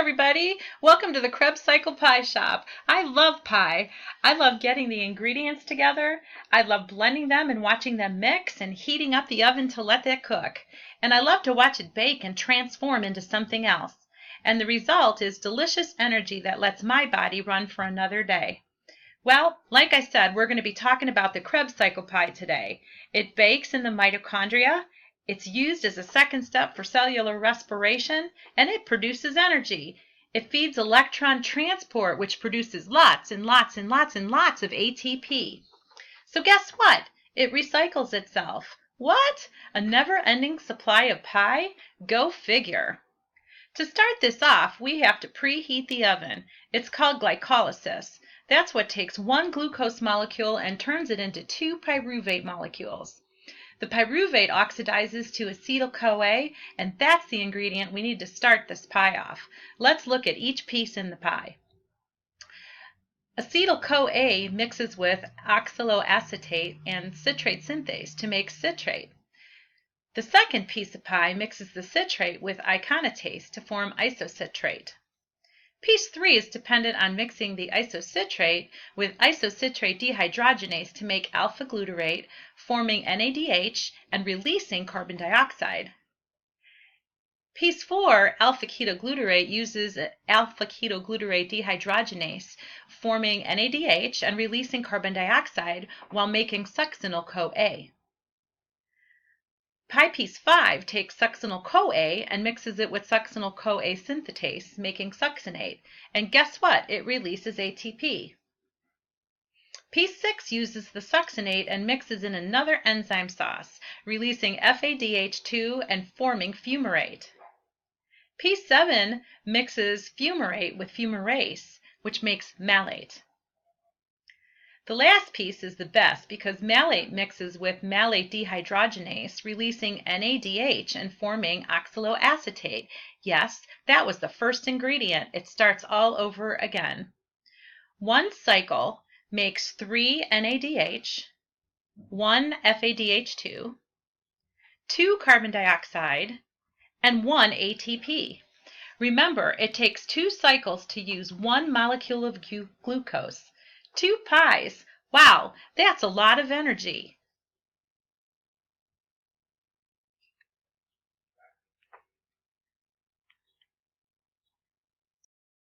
everybody. Welcome to the Krebs Cycle Pie Shop. I love pie. I love getting the ingredients together. I love blending them and watching them mix and heating up the oven to let that cook. And I love to watch it bake and transform into something else. And the result is delicious energy that lets my body run for another day. Well, like I said, we're going to be talking about the Krebs Cycle Pie today. It bakes in the mitochondria. It's used as a second step for cellular respiration, and it produces energy. It feeds electron transport, which produces lots and lots and lots and lots of ATP. So guess what? It recycles itself. What? A never-ending supply of pie? Go figure. To start this off, we have to preheat the oven. It's called glycolysis. That's what takes one glucose molecule and turns it into two pyruvate molecules. The pyruvate oxidizes to acetyl-CoA, and that's the ingredient we need to start this pie off. Let's look at each piece in the pie. Acetyl-CoA mixes with oxaloacetate and citrate synthase to make citrate. The second piece of pie mixes the citrate with iconitase to form isocitrate. Piece 3 is dependent on mixing the isocitrate with isocitrate dehydrogenase to make alpha-glutarate, forming NADH and releasing carbon dioxide. Piece 4, alpha-ketoglutarate, uses alpha-ketoglutarate dehydrogenase, forming NADH and releasing carbon dioxide while making succinyl-CoA. Pie piece 5 takes succinyl-CoA and mixes it with succinyl-CoA synthetase, making succinate. And guess what? It releases ATP. Piece 6 uses the succinate and mixes in another enzyme sauce, releasing FADH2 and forming fumarate. Piece 7 mixes fumarate with fumarase, which makes malate. The last piece is the best because malate mixes with malate dehydrogenase, releasing NADH and forming oxaloacetate. Yes, that was the first ingredient. It starts all over again. One cycle makes 3 NADH, 1 FADH2, 2 carbon dioxide, and 1 ATP. Remember, it takes 2 cycles to use 1 molecule of glucose. 2 pies. Wow, that's a lot of energy.